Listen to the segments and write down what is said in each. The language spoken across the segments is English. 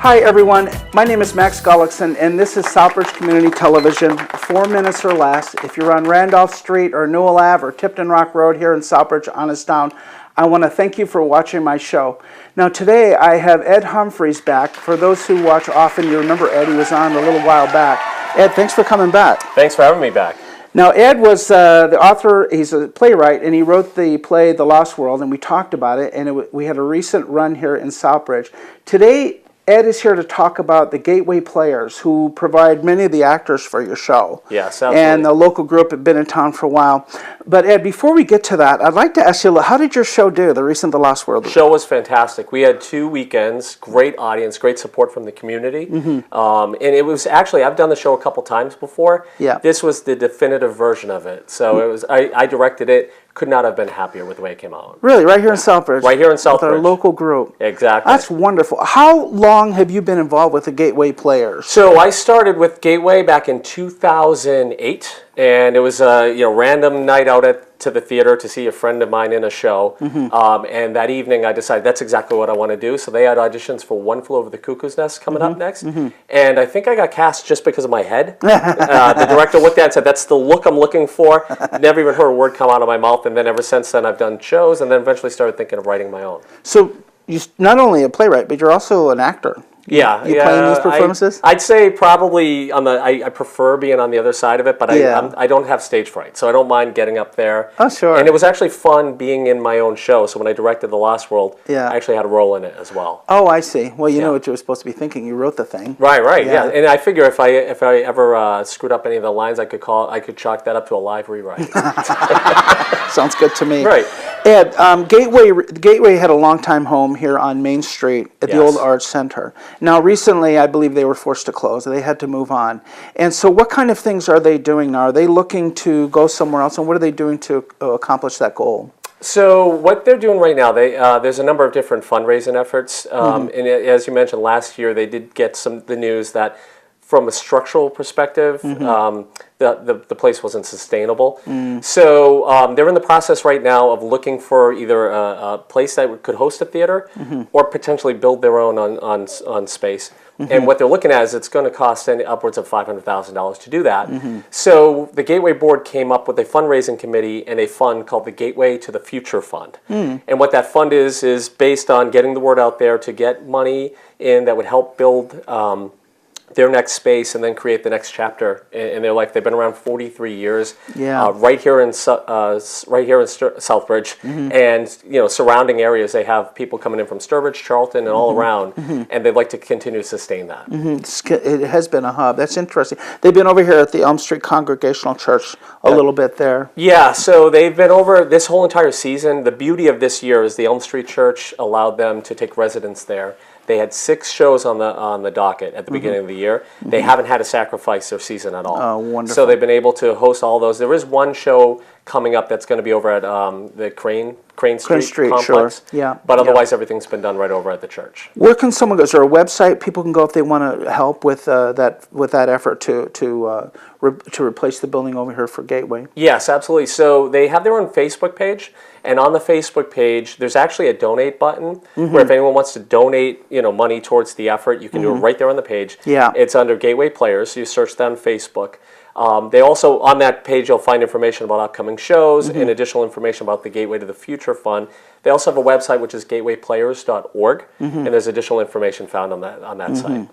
Hi everyone, my name is Max Gullickson and this is Southbridge Community Television, 4 minutes or less. If you're on Randolph Street or Newell Ave or Tipton Rock Road here in Southbridge, Honesttown, I want to thank you for watching my show. Now today I have Ed Humphries back. For those who watch often, you remember Ed, he was on a little while back. Ed, thanks for coming back. Thanks for having me back. Now Ed was the author, he's a playwright, and he wrote the play The Lost World, and we talked about it, and we had a recent run here in Southbridge. Today, Ed is here to talk about the Gateway Players, who provide many of the actors for your show. Yes, absolutely. And the local group have been in town for a while. But Ed, before we get to that, I'd like to ask you, how did your show do, the recent The Lost World? The show was fantastic. We had 2 weekends, great audience, great support from the community. And it was actually, I've done the show a couple times before. Yeah. This was the definitive version of it. So it was, I directed it. Could not have been happier with the way it came out. Really, right here in Southbridge? Right here in Southbridge. With our local group. Exactly. That's wonderful. How long have you been involved with the Gateway Players? So I started with Gateway back in 2008, and it was a random night out to the theater to see a friend of mine in a show. And that evening I decided that's exactly what I want to do. So they had auditions for One Flew Over the Cuckoo's Nest coming up next. And I think I got cast just because of my head. The director looked at it and said, that's the look I'm looking for. Never even heard a word come out of my mouth. And then ever since then I've done shows and then eventually started thinking of writing my own. So you're not only a playwright, but you're also an actor. Yeah, you playing these performances? I'd say probably on the. I prefer being on the other side of it, but I don't have stage fright, so I don't mind getting up there. Oh, sure. And it was actually fun being in my own show. So when I directed The Lost World, I actually had a role in it as well. Oh, I see. Well, you know what you were supposed to be thinking. You wrote the thing. Right, yeah. And I figure if I ever screwed up any of the lines, I could chalk that up to a live rewrite. Sounds good to me. Right. Ed, Gateway had a long-time home here on Main Street at the old Arts Center. Now, recently, I believe they were forced to close. They had to move on. And so what kind of things are they doing now? Are they looking to go somewhere else? And what are they doing to accomplish that goal? So what they're doing right now, there's a number of different fundraising efforts. And as you mentioned, last year they did get the news that from a structural perspective, the place wasn't sustainable. So they're in the process right now of looking for either a place that could host a theater or potentially build their own on space. And what they're looking at is it's going to cost upwards of $500,000 to do that. So the Gateway Board came up with a fundraising committee and a fund called the Gateway to the Future Fund. And what that fund is based on getting the word out there to get money in that would help build their next space and then create the next chapter in their life. They've been around 43 years, right here in Southbridge, and surrounding areas. They have people coming in from Sturbridge, Charlton, and all around, and they'd like to continue to sustain that. It has been a hub. That's interesting. They've been over here at the Elm Street Congregational Church a little bit there. Yeah, so they've been over this whole entire season. The beauty of this year is the Elm Street Church allowed them to take residence there. They had 6 shows on the docket at the beginning of the year. They haven't had to sacrifice their season at all. Oh, wonderful. So they've been able to host all those. There is one show coming up that's going to be over at the Crane Street complex. Sure. But otherwise, everything's been done right over at the church. Where can someone go? Is there a website people can go if they want to help with that effort to replace the building over here for Gateway? Yes, absolutely. So they have their own Facebook page, and on the Facebook page, there's actually a donate button where if anyone wants to donate, money towards the effort, you can do it right there on the page. Yeah. It's under Gateway Players. So you search that on Facebook. They also, on that page, you'll find information about upcoming shows and additional information about the Gateway to the Future Fund. They also have a website, which is gatewayplayers.org, and there's additional information found on that site.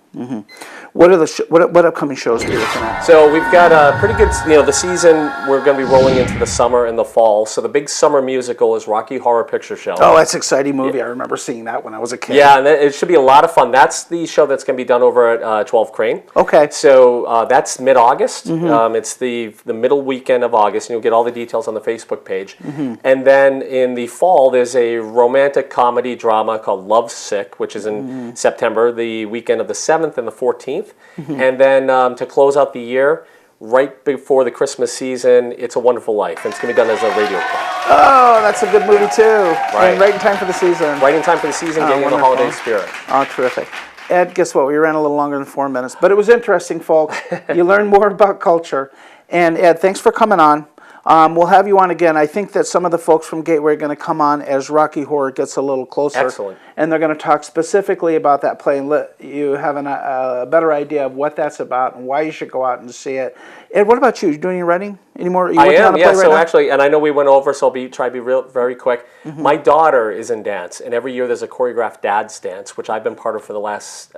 What upcoming shows are you looking at? So we've got a pretty good, the season, we're going to be rolling into the summer and the fall. So the big summer musical is Rocky Horror Picture Show. Oh, that's an exciting movie. I remember seeing that when I was a kid. Yeah, and it should be a lot of fun. That's the show that's going to be done over at 12 Crane. Okay. So that's mid-August. It's the middle weekend of August, and you'll get all the details on the Facebook page. And then in the fall, there's a romantic comedy drama called Love Sick, which is in September, the weekend of the 7th and the 14th. And then to close out the year, right before the Christmas season, It's a Wonderful Life. And it's going to be done as a radio play. Oh, that's a good movie, too. Right. And right in time for the season. Right in time for the season, getting in the holiday spirit. Oh, terrific. Ed, guess what? We ran a little longer than 4 minutes, but it was interesting, folks. You learned more about culture. And Ed, thanks for coming on. We'll have you on again. I think that some of the folks from Gateway are going to come on as Rocky Horror gets a little closer. Excellent. And they're going to talk specifically about that play and let you have a better idea of what that's about and why you should go out and see it. Ed, what about you? You doing any writing anymore? You I working on am, a yeah. play right So now? actually, and I know we went over, so I'll try to be very quick. My daughter is in dance, and every year there's a choreographed dad's dance, which I've been part of for the last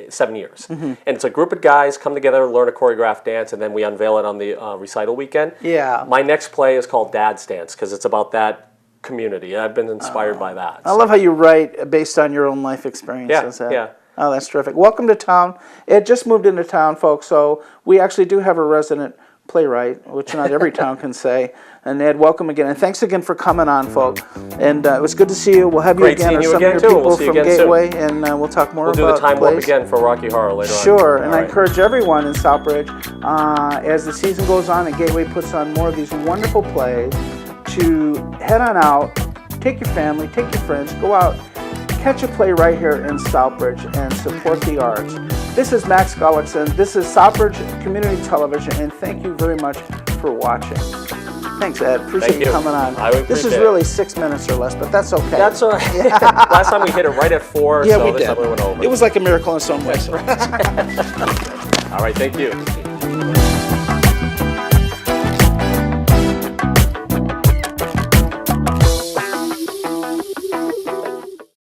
7 years. And it's a group of guys come together, learn a choreographed dance, and then we unveil it on the recital weekend. Yeah. My next play is called Dad's Dance because it's about that community. I've been inspired by that. I love how you write based on your own life experiences. Yeah. Oh, that's terrific. Welcome to town. Ed just moved into town, folks, so we actually do have a resident playwright, which not every town can say. And Ed, welcome again. And thanks again for coming on, folks. And it was good to see you. We'll have you Great again, seeing or you some again, of too. your We'll people see you from again Gateway, and we'll talk more We'll do about the time warp plays. again for Rocky Horror later on. Sure, and All I right. encourage everyone in Southbridge, as the season goes on and Gateway puts on more of these wonderful plays, to head on out, take your family, take your friends, go out, catch a play right here in Southbridge and support the arts. This is Max Gullickson. This is Southbridge Community Television, and thank you very much for watching. Thanks, Ed. Appreciate Thank you you. coming on. I would This is appreciate really 6 minutes or less, but that's okay. That's all right. Last time we hit it right at 4, yeah, so we this did. time we went over. It was like a miracle in some ways. All right, thank you.